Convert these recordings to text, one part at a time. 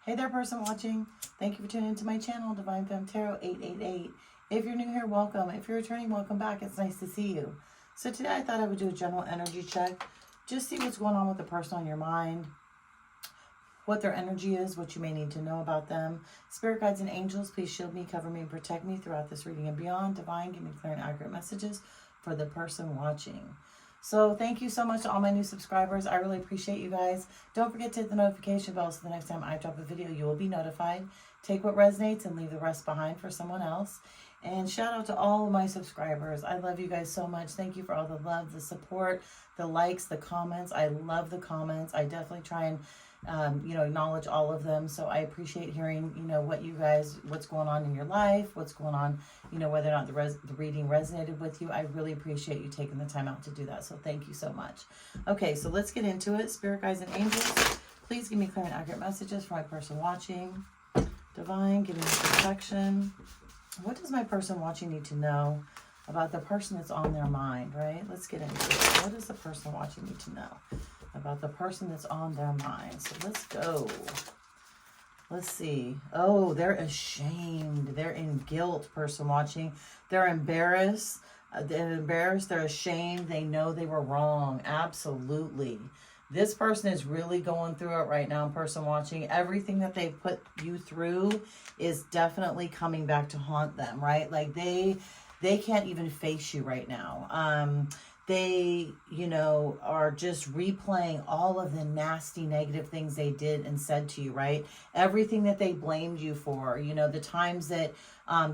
Hey there, person watching. Thank you for tuning into my channel, Divine Femme Tarot 888. If you're new here, welcome. If you're returning, welcome back. It's nice to see you. So today I thought I would do a general energy check. Just see what's going on with the person on your mind, what their energy is, what you may need to know about them. Spirit guides and angels, please shield me, cover me, and protect me throughout this reading and beyond. Divine, give me clear and accurate messages for the person watching. So thank you so much to all my new subscribers. I really appreciate you guys. Don't forget to hit the notification bell so the next time I drop a video, you will be notified. Take what resonates and leave the rest behind for someone else. And shout out to all of my subscribers. I love you guys so much. Thank you for all the love, the support, the likes, the comments. I love the comments. I definitely try and acknowledge all of them. So I appreciate hearing, what you guys, what's going on in your life, what's going on, whether or not the reading resonated with you. I really appreciate you taking the time out to do that. So thank you so much. Okay, so let's get into it. Spirit guides and angels, please give me clear and accurate messages for my person watching. Divine, give me protection. What does my person watching need to know about the person that's on their mind, right? Let's get into it. What does the person watching need to know about the person that's on their mind? So let's go. Let's see. Oh, they're ashamed. They're in guilt, person watching. They're embarrassed. They're ashamed. They know they were wrong. Absolutely. This person is really going through it right now, person watching. Everything that they put you through is definitely coming back to haunt them, right? Like they can't even face you right now. They, are just replaying all of the nasty, negative things they did and said to you, right? Everything that they blamed you for, the times that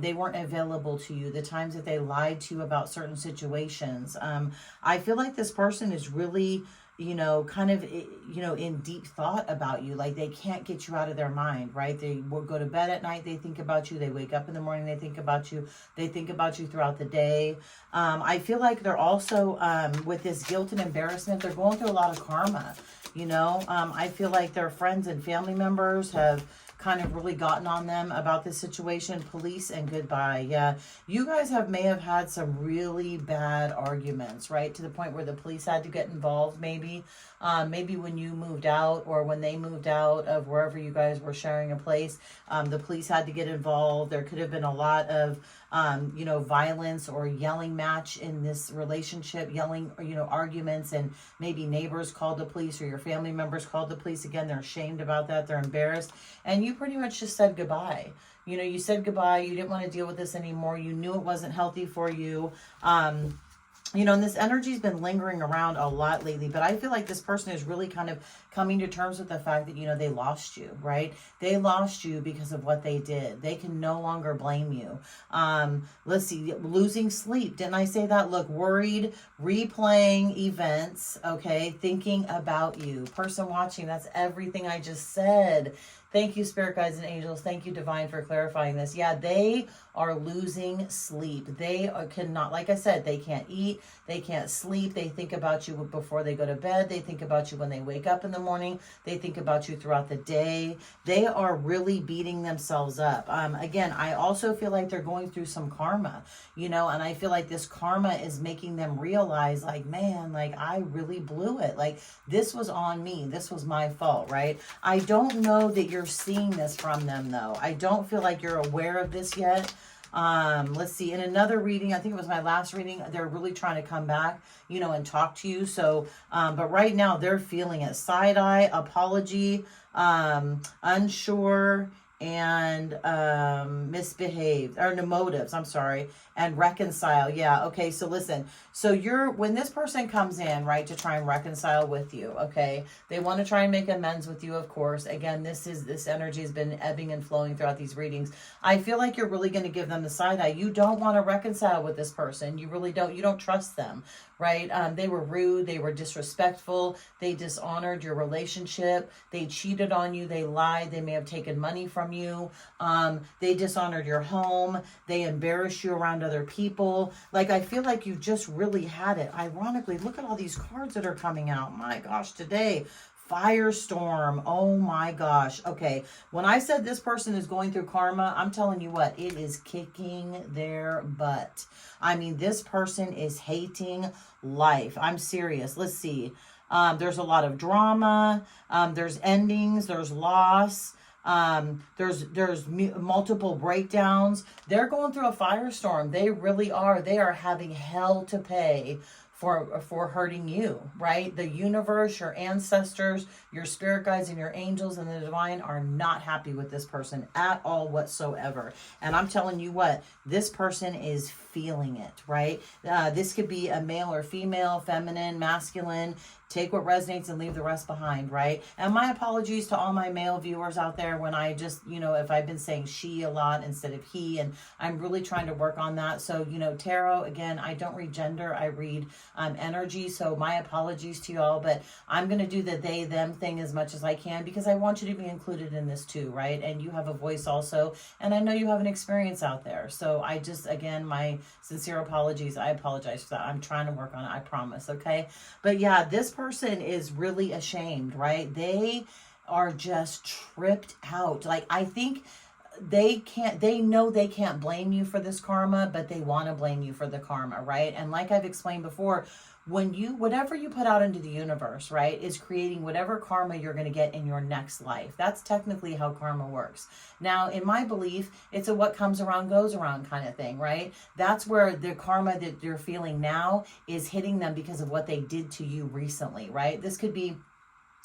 they weren't available to you, the times that they lied to you about certain situations. I feel like this person is really, in deep thought about you. Like they can't get you out of their mind, right? They will go to bed at night, they think about you. They wake up in the morning, they think about you. They think about you throughout the day. I feel like they're also, with this guilt and embarrassment, they're going through a lot of karma, I feel like their friends and family members have kind of really gotten on them about this situation. Police and goodbye. Yeah, you guys may have had some really bad arguments, right? To the point where the police had to get involved, maybe when you moved out or when they moved out of wherever you guys were sharing a place, the police had to get involved. There could have been a lot of violence or yelling match in this relationship, yelling, arguments, and maybe neighbors called the police or your family members called the police. Again, they're ashamed about that. They're embarrassed. And you pretty much just said goodbye. You said goodbye. You didn't want to deal with this anymore. You knew it wasn't healthy for you. And this energy's been lingering around a lot lately, but I feel like this person is really kind of coming to terms with the fact that, they lost you, right? They lost you because of what they did. They can no longer blame you. Let's see, losing sleep. Didn't I say that? Look, worried, replaying events, okay? Thinking about you. Person watching, that's everything I just said. Thank you, Spirit Guides and Angels. Thank you, Divine, for clarifying this. Yeah, they are losing sleep. They cannot, like I said, they can't eat. They can't sleep. They think about you before they go to bed. They think about you when they wake up in the morning. They think about you throughout the day. They are really beating themselves up. Again, I also feel like they're going through some karma, and I feel like this karma is making them realize, like, man, like, I really blew it. Like, this was on me. This was my fault, right? I don't know that you're seeing this from them, though. I don't feel like you're aware of this yet. Let's see, in another reading, I think it was my last reading, they're really trying to come back, and talk to you. So, but right now they're feeling it. Side eye, apology, unsure, and misbehaved, or no, motives, I'm sorry, and reconcile. Yeah, okay, so listen, so when this person comes in, right, to try and reconcile with you, okay, they want to try and make amends with you, of course. Again, this energy has been ebbing and flowing throughout these readings. I feel like you're really going to give them the side eye. You don't want to reconcile with this person. You really don't. You don't trust them, right? They were rude. They were disrespectful. They dishonored your relationship. They cheated on you. They lied. They may have taken money from you. They dishonored your home. They embarrassed you around other people. Like, I feel like you just really had it. Ironically, look at all these cards that are coming out. My gosh, today. Firestorm. Oh my gosh. Okay. When I said this person is going through karma, I'm telling you what, it is kicking their butt. I mean, this person is hating life. I'm serious. Let's see. There's a lot of drama. There's endings. There's loss. There's multiple breakdowns. They're going through a firestorm. They really are. They are having hell to pay for hurting you, right? The universe, your ancestors, your spirit guides, and your angels and the divine are not happy with this person at all whatsoever. And I'm telling you what, this person is feeling it, right? This could be a male or female, feminine, masculine. Take what resonates and leave the rest behind, right? And my apologies to all my male viewers out there when I just, if I've been saying she a lot instead of he, and I'm really trying to work on that. So, tarot, again, I don't read gender, I read energy. So my apologies to y'all, but I'm going to do the they, them thing as much as I can because I want you to be included in this too, right? And you have a voice also, and I know you have an experience out there. So I just, again, my sincere apologies. I apologize for that. I'm trying to work on it, I promise, okay? But yeah, this person is really ashamed, right? They are just tripped out. Like, I think they know they can't blame you for this karma, but they want to blame you for the karma, right? And like I've explained before, whatever you put out into the universe, right, is creating whatever karma you're going to get in your next life. That's technically how karma works. Now, in my belief, it's a what comes around goes around kind of thing, right? That's where the karma that you're feeling now is hitting them because of what they did to you recently, right? This could be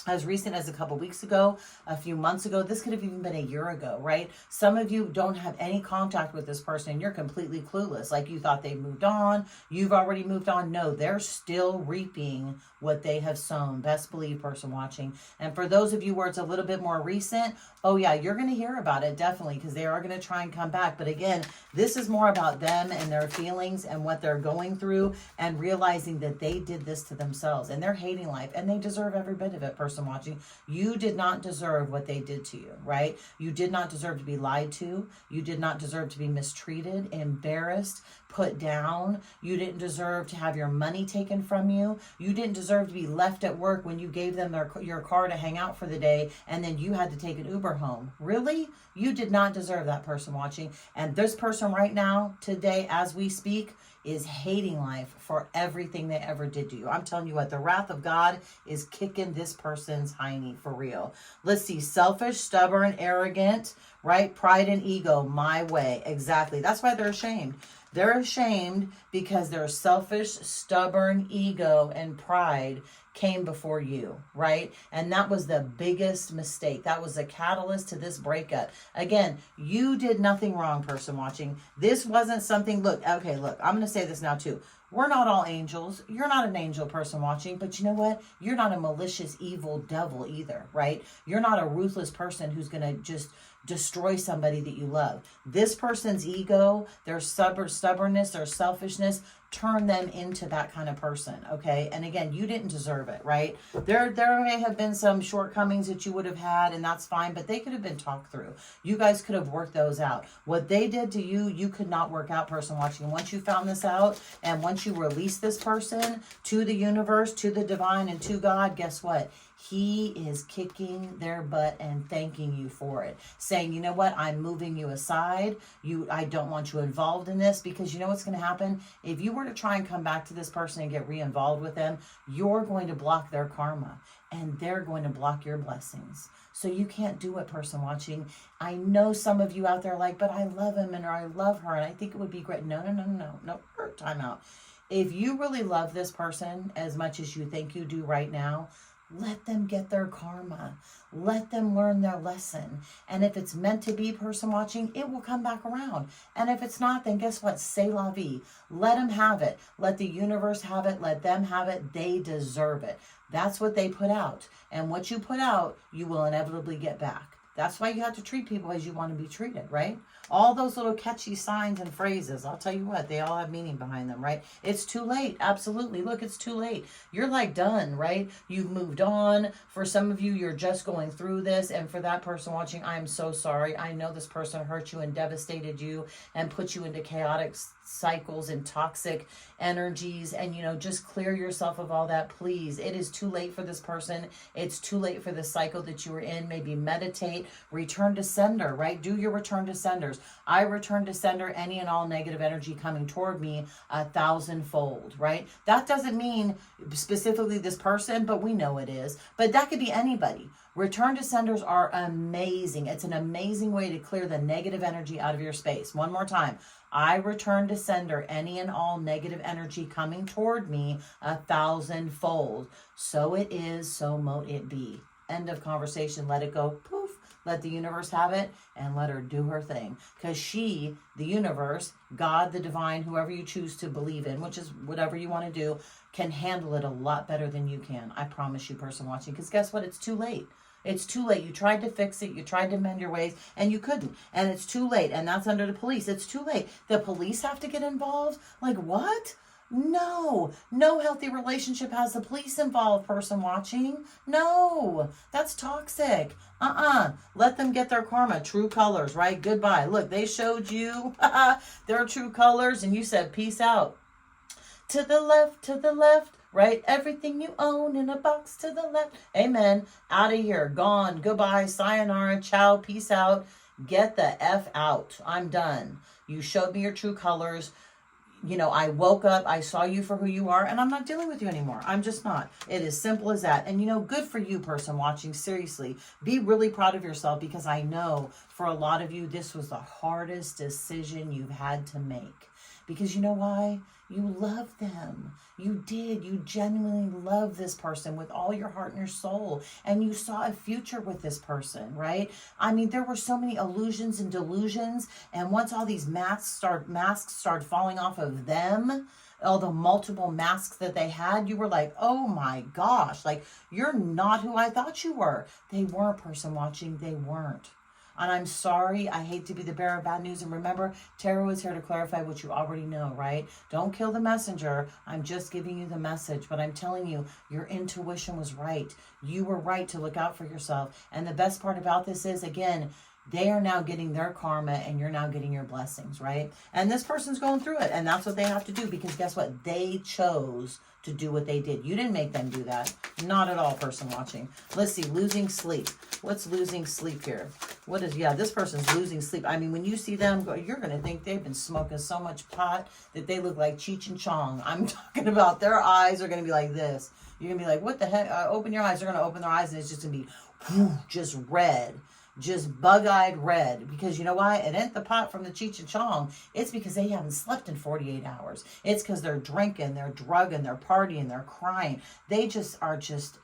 as recent as a couple weeks ago, a few months ago. This could have even been a year ago, right? Some of you don't have any contact with this person and you're completely clueless. Like, you thought they moved on. You've already moved on. No, they're still reaping what they have sown. Best believe, person watching. And for those of you where it's a little bit more recent, oh yeah, you're going to hear about it, definitely, because they are going to try and come back. But again, this is more about them and their feelings and what they're going through and realizing that they did this to themselves and they're hating life and they deserve every bit of it, person watching. You did not deserve what they did to you, right? You did not deserve to be lied to. You did not deserve to be mistreated, embarrassed, put down. You didn't deserve to have your money taken from you. You didn't deserve to be left at work when you gave them your car to hang out for the day and then you had to take an Uber home. Really? You did not deserve that, person watching. And this person right now, today, as we speak, is hating life for everything they ever did to you. I'm telling you what, the wrath of God is kicking this person's hiney for real. Let's see, selfish, stubborn, arrogant, right? Pride and ego, my way. Exactly. That's why they're ashamed. They're ashamed because their selfish, stubborn ego and pride came before you, right? And that was the biggest mistake. That was a catalyst to this breakup. Again, you did nothing wrong, person watching. This wasn't something, look, I'm going to say this now too. We're not all angels. You're not an angel, person watching, but you know what? You're not a malicious, evil devil either, right? You're not a ruthless person who's going to just destroy somebody that you love. This person's ego, their stubbornness, their selfishness, turn them into that kind of person, okay? And again, you didn't deserve it, right? There may have been some shortcomings that you would have had, and that's fine, but they could have been talked through. You guys could have worked those out. What they did to you, you could not work out, person watching. Once you found this out, and once you release this person to the universe, to the divine, and to God, guess what? He is kicking their butt and thanking you for it. Saying, you know what? I'm moving you aside. I don't want you involved in this, because you know what's going to happen? If you were to try and come back to this person and get re-involved with them, you're going to block their karma and they're going to block your blessings. So you can't do it, person watching. I know some of you out there are like, but I love him or I love her and I think it would be great. No, time out. If you really love this person as much as you think you do right now, let them get their karma. Let them learn their lesson. And if it's meant to be, person watching, it will come back around. And if it's not, then guess what? C'est la vie. Let them have it. Let the universe have it. Let them have it. They deserve it. That's what they put out. And what you put out, you will inevitably get back. That's why you have to treat people as you want to be treated, right? All those little catchy signs and phrases, I'll tell you what, they all have meaning behind them, right? It's too late. Absolutely. Look, it's too late. You're like done, right? You've moved on. For some of you, you're just going through this. And for that person watching, I'm so sorry. I know this person hurt you and devastated you and put you into chaotic cycles and toxic energies, and just clear yourself of all that, please. It is too late for this person. It's too late for the cycle that you were in. Maybe meditate, return to sender, right? Do your return to senders. I return to sender any and all negative energy coming toward me 1,000-fold, right? That doesn't mean specifically this person, but we know it is. But that could be anybody. Return to senders are amazing. It's an amazing way to clear the negative energy out of your space. One more time. I return to sender any and all negative energy coming toward me 1,000-fold. So it is, so mote it be. End of conversation. Let it go. Poof. Let the universe have it and let her do her thing. Because she, the universe, God, the divine, whoever you choose to believe in, which is whatever you want to do, can handle it a lot better than you can. I promise you, person watching. Because guess what? It's too late. It's too late. You tried to fix it. You tried to mend your ways and you couldn't. And it's too late. And that's under the police. It's too late. The police have to get involved? Like what? No healthy relationship has the police involved, person watching. No, that's toxic. Let them get their karma. True colors, right? Goodbye. Look, they showed you their true colors and you said, peace out. To the left, right? Everything you own in a box to the left. Amen. Out of here. Gone. Goodbye. Sayonara. Ciao. Peace out. Get the F out. I'm done. You showed me your true colors. You know, I woke up, I saw you for who you are, and I'm not dealing with you anymore. I'm just not. It is simple as that. And, you know, good for you, person watching. Seriously, be really proud of yourself because I know for a lot of you, this was the hardest decision you've had to make. Because you know why? You love them. You did. You genuinely love this person with all your heart and your soul. And you saw a future with this person, right? I mean, there were so many illusions and delusions. And once all these masks start falling off of them, all the multiple masks that they had, you were like, oh my gosh, like, you're not who I thought you were. They weren't, person watching. They weren't. And I'm sorry, I hate to be the bearer of bad news. And remember, tarot is here to clarify what you already know, right? Don't kill the messenger. I'm just giving you the message. But I'm telling you, your intuition was right. You were right to look out for yourself. And the best part about this is, again, they are now getting their karma and you're now getting your blessings, right? And this person's going through it. And that's what they have to do because guess what? They chose to do what they did. You didn't make them do that. Not at all, person watching. Let's see, losing sleep. What's losing sleep here? What is, yeah, this person's losing sleep. I mean, when you see them, you're going to think they've been smoking so much pot that they look like Cheech and Chong. I'm talking about their eyes are going to be like this. You're going to be like, what the heck? Open your eyes. They're going to open their eyes and it's just going to be just red. Just bug-eyed red. Because you know why? It ain't the pot from the Cheech and Chong. It's because they haven't slept in 48 hours. It's because they're drinking, they're drugging, they're partying, they're crying. They just are just,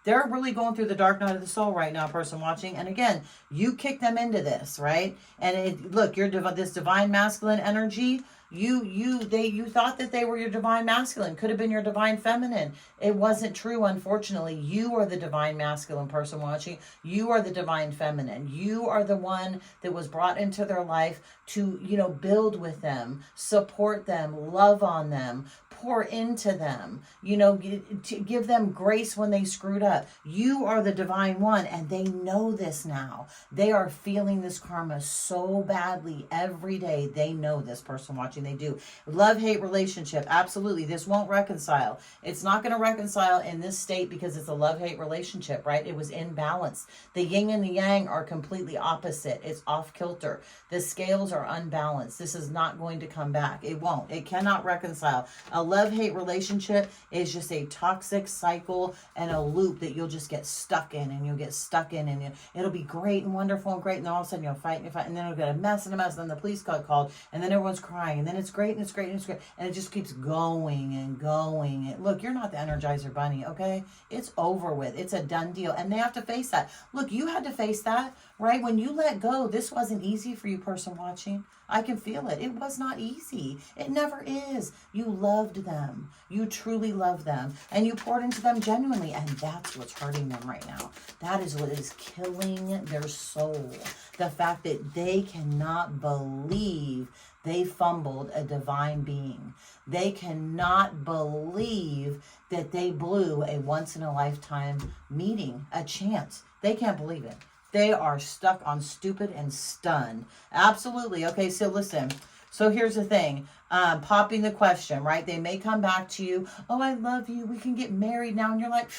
they're really going through the dark night of the soul right now, person watching. And again, you kicked them into this, right? And look, you're this divine masculine energy. You thought that they were your divine masculine, could have been your divine feminine. It wasn't true, unfortunately. You are the divine masculine, person watching. You are the divine feminine. You are the one that was brought into their life to, you know, build with them, support them, love on them, pour into them, you know, to give them grace when they screwed up. You are the divine one, and they know this now. They are feeling this karma so badly every day. They know this, person watching. They do. Love-hate relationship. Absolutely. This won't reconcile. It's not going to reconcile in this state because it's a love-hate relationship, right? It was imbalanced. The yin and the yang are completely opposite. It's off kilter. The scales are unbalanced. This is not going to come back. It won't. It cannot reconcile. A love-hate relationship is just a toxic cycle and a loop that you'll just get stuck in, and you'll get stuck in, and it'll be great and wonderful and great, and then all of a sudden you'll fight and you fight, and then it'll get a mess and a mess, and then the police got called, and then everyone's crying, and then it's great and it's great and it's great, and it just keeps going and going. And look, you're not the Energizer Bunny, okay? It's over with. It's a done deal, and they have to face that. Look, you had to face that, right? When you let go, this wasn't easy for you, person watching. I can feel it. It was not easy. It never is. You loved them. You truly loved them. And you poured into them genuinely. And that's what's hurting them right now. That is what is killing their soul. The fact that they cannot believe they fumbled a divine being. They cannot believe that they blew a once-in-a-lifetime meeting, a chance. They can't believe it. They are stuck on stupid and stunned. Absolutely. Okay, so listen. So here's the thing. Popping the question, right? They may come back to you. Oh, I love you. We can get married now. And you're like,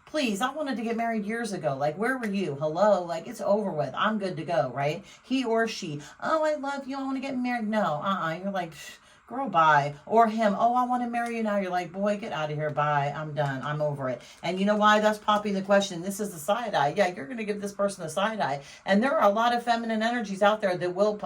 please, I wanted to get married years ago. Like, where were you? Hello? Like, it's over with. I'm good to go, right? He or she. Oh, I love you. I want to get married. No, You're like, girl, bye. Or him, oh, I want to marry you now. You're like, boy, get out of here. Bye. I'm done. I'm over it. And you know why? That's popping the question. This is the side eye. Yeah, you're going to give this person the side eye. And there are a lot of feminine energies out there that will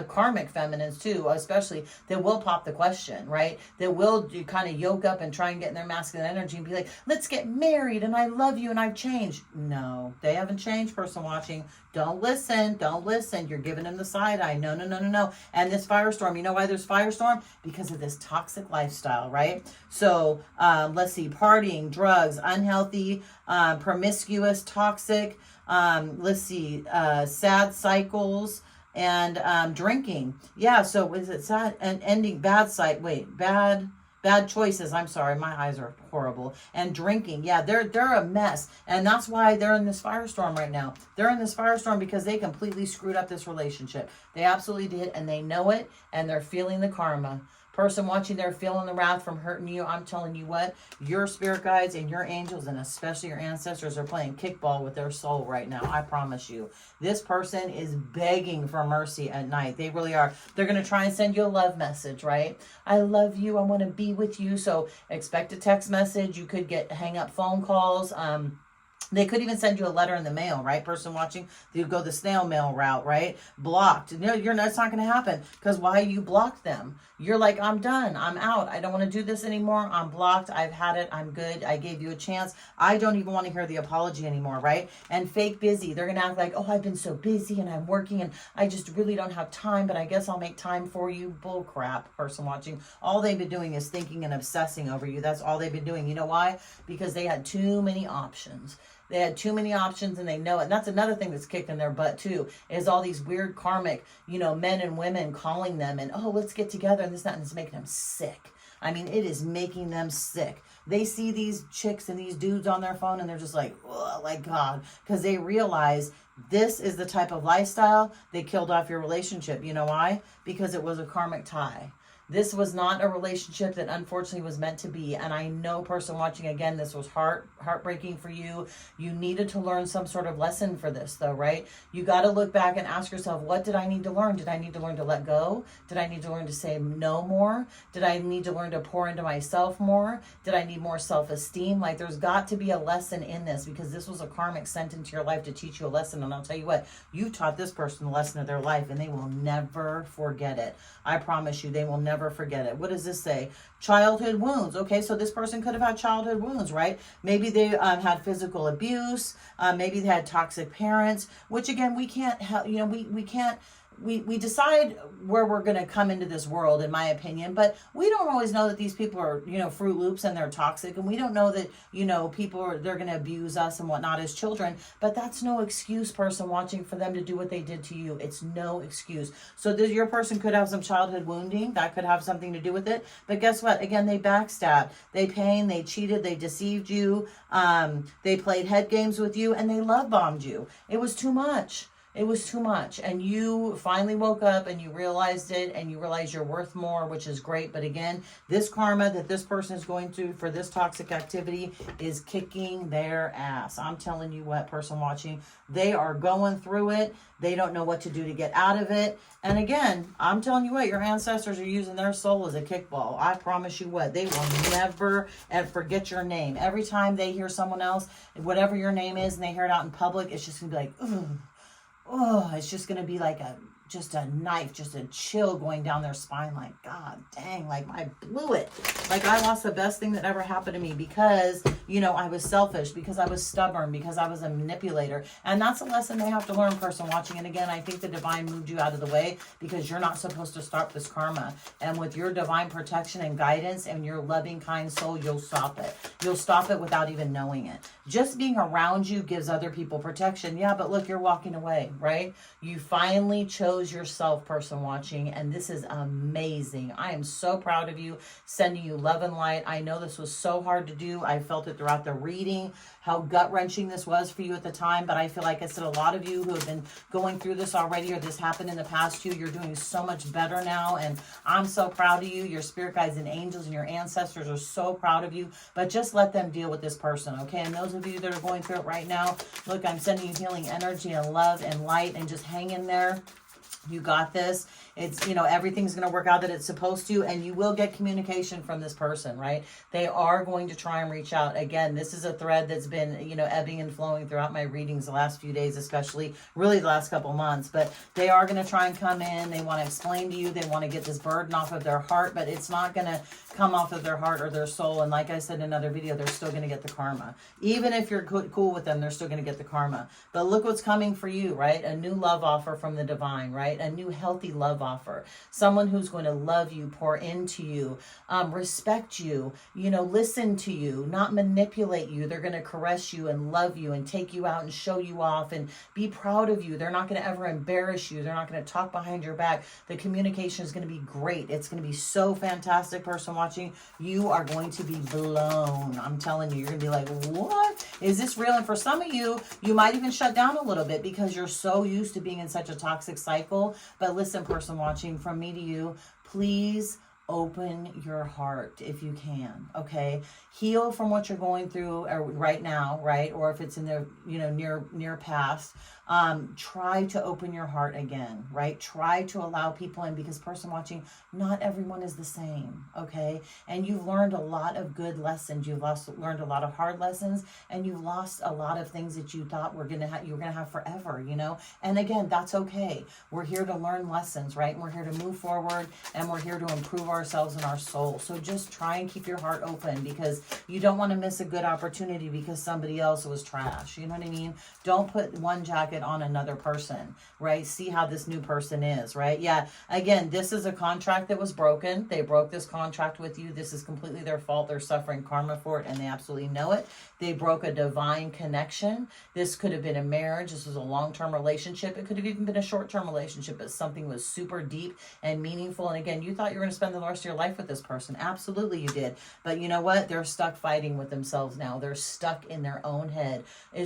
karmic feminines too, especially, that will pop the question, right? That will kind of yoke up and try and get in their masculine energy and be like, let's get married and I love you and I've changed. No, they haven't changed, person watching. Don't listen. Don't listen. You're giving them the side eye. No, no, no, no, no. And this firestorm, you know why there's firestorm? Because of this toxic lifestyle, right? So let's see, partying, drugs, unhealthy, promiscuous, toxic, let's see, sad cycles, and drinking. Yeah, so is it sad and ending bad choices. I'm sorry, my eyes are horrible. And drinking, yeah, they're a mess, and that's why they're in this firestorm right now. They're in this firestorm because they completely screwed up this relationship. They absolutely did, and they know it, and they're feeling the karma. Person watching, they're feeling the wrath from hurting you. I'm telling you what, your spirit guides and your angels, and especially your ancestors, are playing kickball with their soul right now. I promise you. This person is begging for mercy at night. They really are. They're going to try and send you a love message, right? I love you. I want to be with you. So expect a text message. You could hang up phone calls. They could even send you a letter in the mail, right? Person watching, you go the snail mail route, right? Blocked. No, that's not going to happen. Because why? You blocked them. You're like, I'm done. I'm out. I don't want to do this anymore. I'm blocked. I've had it. I'm good. I gave you a chance. I don't even want to hear the apology anymore, right? And fake busy. They're going to act like, oh, I've been so busy and I'm working and I just really don't have time, but I guess I'll make time for you. Bull crap, person watching. All they've been doing is thinking and obsessing over you. That's all they've been doing. You know why? Because they had too many options. They had too many options and they know it. And that's another thing that's kicked in their butt too, is all these weird karmic, men and women calling them and, oh, let's get together and this, that, and it's making them sick. I mean, it is making them sick. They see these chicks and these dudes on their phone and they're just like, oh, like God, because they realize this is the type of lifestyle that killed off your relationship. You know why? Because it was a karmic tie. This was not a relationship that unfortunately was meant to be. And I know, person watching, again, this was heartbreaking for you. You needed to learn some sort of lesson for this though, right? You got to look back and ask yourself, what did I need to learn? Did I need to learn to let go? Did I need to learn to say no more? Did I need to learn to pour into myself more? Did I need more self-esteem? Like, there's got to be a lesson in this, because this was a karmic sent into your life to teach you a lesson. And I'll tell you what, you taught this person the lesson of their life and they will never forget it. I promise you, they will never forget it. What does this say? Childhood wounds. Okay, so this person could have had childhood wounds, right? Maybe they had physical abuse. Maybe they had toxic parents, which again, we can't help, we can't, we decide where we're going to come into this world, in my opinion, but we don't always know that these people are, Fruit Loops and they're toxic. And we don't know that, they're going to abuse us and whatnot as children, but that's no excuse, person watching, for them to do what they did to you. It's no excuse. So your person could have some childhood wounding. That could have something to do with it. But guess what? Again, they backstabbed, they pained, they cheated, they deceived you. They played head games with you and they love bombed you. It was too much. It was too much. And you finally woke up and you realized it, and you realize you're worth more, which is great. But again, this karma that this person is going through for this toxic activity is kicking their ass. I'm telling you what, person watching, they are going through it. They don't know what to do to get out of it. And again, I'm telling you what, your ancestors are using their soul as a kickball. I promise you what, they will never forget your name. Every time they hear someone else, whatever your name is, and they hear it out in public, it's just going to be like, ugh. Oh, it's just going to be like just a knife, just a chill going down their spine. Like, God dang, like I blew it. Like I lost the best thing that ever happened to me because, I was selfish, because I was stubborn, because I was a manipulator. And that's a lesson they have to learn, person watching. And again, I think the divine moved you out of the way because you're not supposed to start this karma. And with your divine protection and guidance and your loving, kind soul, you'll stop it. You'll stop it without even knowing it. Just being around you gives other people protection. Yeah, but look, you're walking away, right? You finally chose yourself, person watching, and this is amazing. I am so proud of you, sending you love and light. I know this was so hard to do. I felt it throughout the reading, how gut-wrenching this was for you at the time, but I feel like I said, a lot of you who have been going through this already, or this happened in the past to you, you're doing so much better now, and I'm so proud of you. Your spirit guides and angels and your ancestors are so proud of you, but just let them deal with this person, okay? And those of you that are going through it right now, look, I'm sending you healing energy and love and light, and just hang in there. You got this. It's, you know, everything's going to work out that it's supposed to, and you will get communication from this person, right? They are going to try and reach out. Again, this is a thread that's been, you know, ebbing and flowing throughout my readings the last few days, especially really the last couple months, but they are going to try and come in. They want to explain to you. They want to get this burden off of their heart, but it's not going to come off of their heart or their soul. And like I said in another video, they're still going to get the karma. Even if you're cool with them, they're still going to get the karma. But look what's coming for you, right? A new love offer from the divine, right? A new healthy love offer. Someone who's going to love you, pour into you, respect you, you know, listen to you, not manipulate you. They're going to caress you and love you and take you out and show you off and be proud of you. They're not going to ever embarrass you. They're not going to talk behind your back. The communication is going to be great. It's going to be so fantastic. Person watching, you are going to be blown. I'm telling you, you're going to be like, what? Is this real? And for some of you, you might even shut down a little bit because you're so used to being in such a toxic cycle. But listen, person watching, from me to you, please open your heart if you can, okay? Heal from what you're going through right now, right? Or if it's in the, you know, near past. Try to open your heart again, right? Try to allow people in, because person watching, not everyone is the same, okay? And you've learned a lot of good lessons. You've learned a lot of hard lessons, and you've lost a lot of things that you thought you were gonna have forever, you know? And again, that's okay. We're here to learn lessons, right? And we're here to move forward, and we're here to improve ourselves and our soul. So just try and keep your heart open, because you don't want to miss a good opportunity because somebody else was trash. You know what I mean? Don't put one jacket on another person, right? See how this new person is, right? Yeah. Again, this is a contract that was broken. They broke this contract with you. This is completely their fault. They're suffering karma for it, and they absolutely know it. They broke a divine connection. This could have been a marriage. This was a long-term relationship. It could have even been a short-term relationship, but something was super deep and meaningful. And again, you thought you were going to spend the rest of your life with this person. Absolutely you did. But you know what? They're stuck fighting with themselves now. They're stuck in their own head,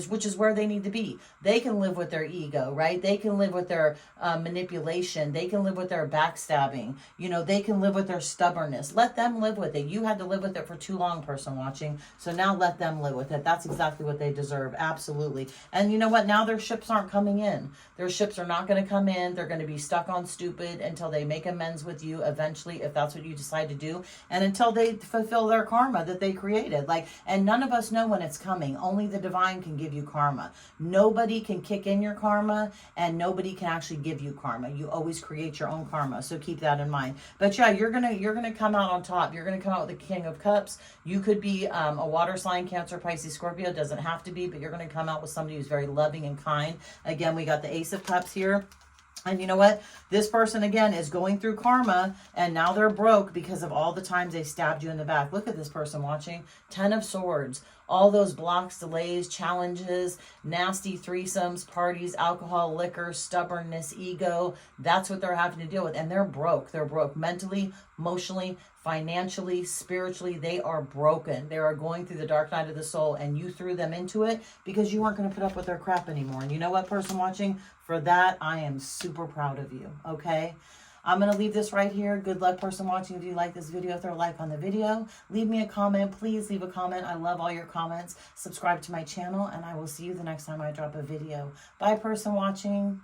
which is where they need to be. They can live with their ego, right? They can live with their manipulation. They can live with their backstabbing. You know, they can live with their stubbornness. Let them live with it. You had to live with it for too long, person watching. So now let them live with it. That's exactly what they deserve. Absolutely. And you know what? Now their ships aren't coming in. Their ships are not going to come in. They're going to be stuck on stupid until they make amends with you eventually, if that's what you decide to do, and until they fulfill their karma that they created. Like, and none of us know when it's coming. Only the divine can give you karma. Nobody can kick in your karma, and nobody can actually give you karma. You always create your own karma. So keep that in mind. But yeah, you're gonna come out on top. You're gonna come out with the King of Cups. You could be a water sign, Cancer, Pisces, Scorpio. It doesn't have to be, but you're gonna come out with somebody who's very loving and kind. Again, we got the Ace of Cups here. And you know what? This person, again, is going through karma, and now they're broke because of all the times they stabbed you in the back. Look at this person watching. 10 of Swords. All those blocks, delays, challenges, nasty threesomes, parties, alcohol, liquor, stubbornness, ego. That's what they're having to deal with. And they're broke. They're broke mentally, emotionally, financially, spiritually. They are broken. They are going through the dark night of the soul, and you threw them into it because you weren't going to put up with their crap anymore. And you know what, person watching? For that, I am super proud of you, okay? I'm going to leave this right here. Good luck, person watching. If you like this video, throw a like on the video. Leave me a comment. Please leave a comment. I love all your comments. Subscribe to my channel, and I will see you the next time I drop a video. Bye, person watching.